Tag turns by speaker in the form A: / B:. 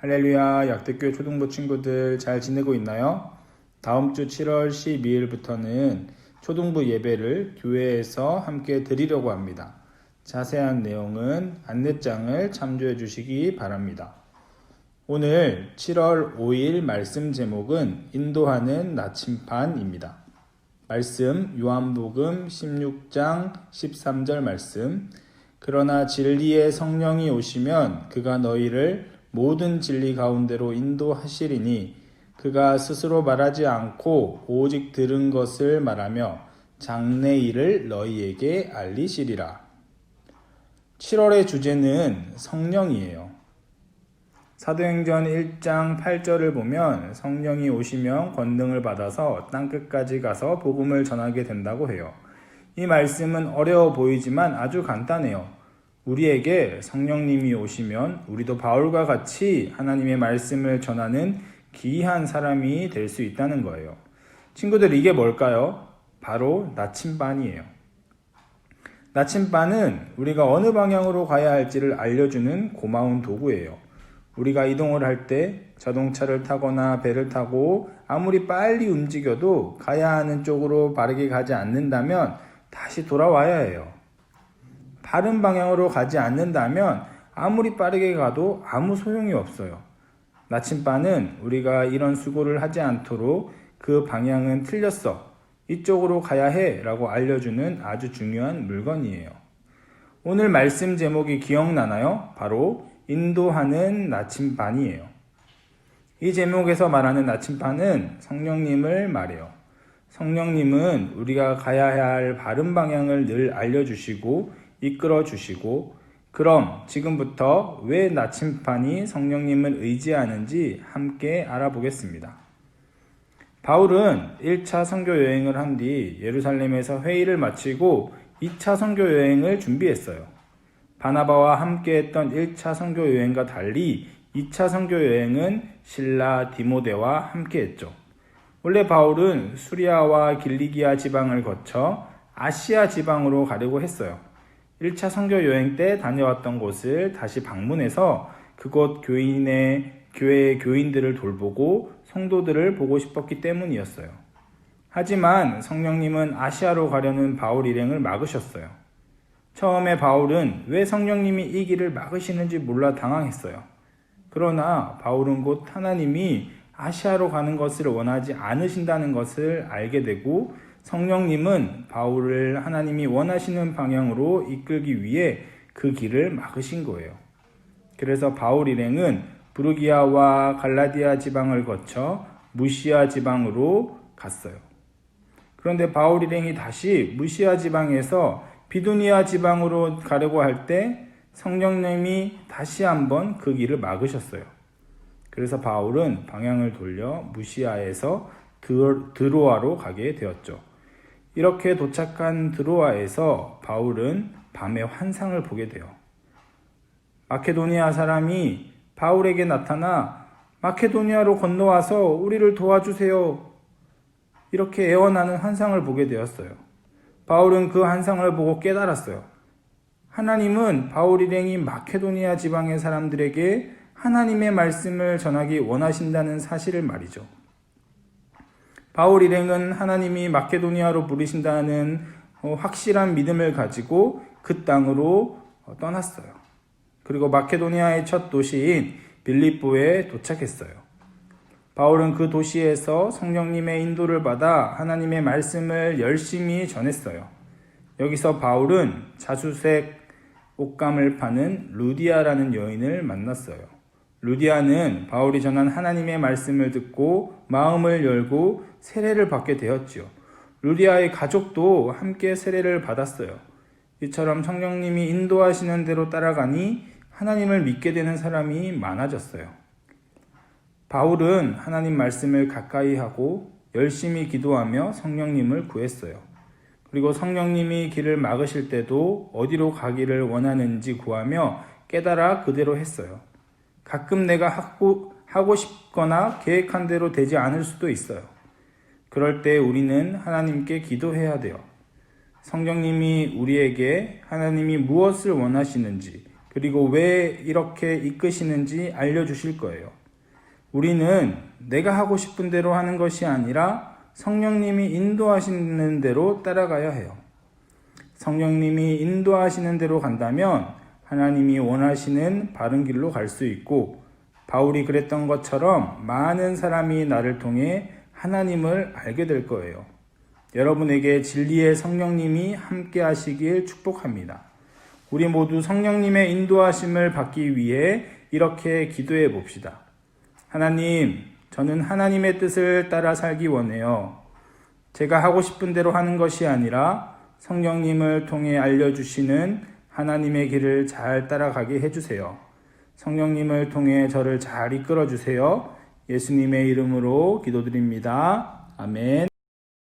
A: 할렐루야, 약대교회 초등부 친구들 잘 지내고 있나요? 다음 주 7월 12일부터는 초등부 예배를 교회에서 함께 드리려고 합니다. 자세한 내용은 안내장을 참조해 주시기 바랍니다. 오늘 7월 5일 말씀 제목은 인도하는 나침반입니다. 말씀 요한복음 16장 13절 말씀. 그러나 진리의 성령이 오시면 그가 너희를 모든 진리 가운데로 인도하시리니 그가 스스로 말하지 않고 오직 들은 것을 말하며 장래 일을 너희에게 알리시리라. 7월의 주제는 성령이에요. 사도행전 1장 8절을 보면 성령이 오시면 권능을 받아서 땅끝까지 가서 복음을 전하게 된다고 해요. 이 말씀은 어려워 보이지만 아주 간단해요. 우리에게 성령님이 오시면 우리도 바울과 같이 하나님의 말씀을 전하는 귀한 사람이 될 수 있다는 거예요. 친구들, 이게 뭘까요? 바로 나침반이에요. 나침반은 우리가 어느 방향으로 가야 할지를 알려주는 고마운 도구예요. 우리가 이동을 할 때 자동차를 타거나 배를 타고 아무리 빨리 움직여도 가야 하는 쪽으로 바르게 가지 않는다면 다시 돌아와야 해요. 바른 방향으로 가지 않는다면 아무리 빠르게 가도 아무 소용이 없어요. 나침반은 우리가 이런 수고를 하지 않도록 그 방향은 틀렸어, 이쪽으로 가야 해 라고 알려주는 아주 중요한 물건이에요. 오늘 말씀 제목이 기억나나요? 바로 인도하는 나침반이에요. 이 제목에서 말하는 나침반은 성령님을 말해요. 성령님은 우리가 가야 할 바른 방향을 늘 알려주시고 이끌어 주시고, 그럼 지금부터 왜 나침반이 성령님을 의지하는지 함께 알아보겠습니다. 바울은 1차 선교 여행을 한 뒤 예루살렘에서 회의를 마치고 2차 선교 여행을 준비했어요. 바나바와 함께 했던 1차 선교 여행과 달리 2차 선교 여행은 실라 디모데와 함께 했죠. 원래 바울은 수리아와 길리기아 지방을 거쳐 아시아 지방으로 가려고 했어요. 1차 선교 여행 때 다녀왔던 곳을 다시 방문해서 그곳 교회의 교인들을 돌보고 성도들을 보고 싶었기 때문이었어요. 하지만 성령님은 아시아로 가려는 바울 일행을 막으셨어요. 처음에 바울은 왜 성령님이 이 길을 막으시는지 몰라 당황했어요. 그러나 바울은 곧 하나님이 아시아로 가는 것을 원하지 않으신다는 것을 알게 되고, 성령님은 바울을 하나님이 원하시는 방향으로 이끌기 위해 그 길을 막으신 거예요. 그래서 바울 일행은 부르기아와 갈라디아 지방을 거쳐 무시아 지방으로 갔어요. 그런데 바울 일행이 다시 무시아 지방에서 비두니아 지방으로 가려고 할 때 성령님이 다시 한번 그 길을 막으셨어요. 그래서 바울은 방향을 돌려 무시아에서 드로아로 가게 되었죠. 이렇게 도착한 드로아에서 바울은 밤에 환상을 보게 돼요. 마케도니아 사람이 바울에게 나타나 마케도니아로 건너와서 우리를 도와주세요, 이렇게 애원하는 환상을 보게 되었어요. 바울은 그 환상을 보고 깨달았어요. 하나님은 바울 일행이 마케도니아 지방의 사람들에게 하나님의 말씀을 전하기 원하신다는 사실을 말이죠. 바울 일행은 하나님이 마케도니아로 부르신다는 확실한 믿음을 가지고 그 땅으로 떠났어요. 그리고 마케도니아의 첫 도시인 빌립보에 도착했어요. 바울은 그 도시에서 성령님의 인도를 받아 하나님의 말씀을 열심히 전했어요. 여기서 바울은 자주색 옷감을 파는 루디아라는 여인을 만났어요. 루디아는 바울이 전한 하나님의 말씀을 듣고 마음을 열고 세례를 받게 되었지요. 루디아의 가족도 함께 세례를 받았어요. 이처럼 성령님이 인도하시는 대로 따라가니 하나님을 믿게 되는 사람이 많아졌어요. 바울은 하나님 말씀을 가까이 하고 열심히 기도하며 성령님을 구했어요. 그리고 성령님이 길을 막으실 때도 어디로 가기를 원하는지 구하며 깨달아 그대로 했어요. 가끔 내가 하고 싶거나 계획한 대로 되지 않을 수도 있어요. 그럴 때 우리는 하나님께 기도해야 돼요. 성령님이 우리에게 하나님이 무엇을 원하시는지, 그리고 왜 이렇게 이끄시는지 알려주실 거예요. 우리는 내가 하고 싶은 대로 하는 것이 아니라 성령님이 인도하시는 대로 따라가야 해요. 성령님이 인도하시는 대로 간다면 하나님이 원하시는 바른 길로 갈 수 있고, 바울이 그랬던 것처럼 많은 사람이 나를 통해 하나님을 알게 될 거예요. 여러분에게 진리의 성령님이 함께 하시길 축복합니다. 우리 모두 성령님의 인도하심을 받기 위해 이렇게 기도해 봅시다. 하나님, 저는 하나님의 뜻을 따라 살기 원해요. 제가 하고 싶은 대로 하는 것이 아니라 성령님을 통해 알려주시는 하나님의 길을 잘 따라가게 해주세요. 성령님을 통해 저를 잘 이끌어 주세요. 예수님의 이름으로 기도드립니다. 아멘.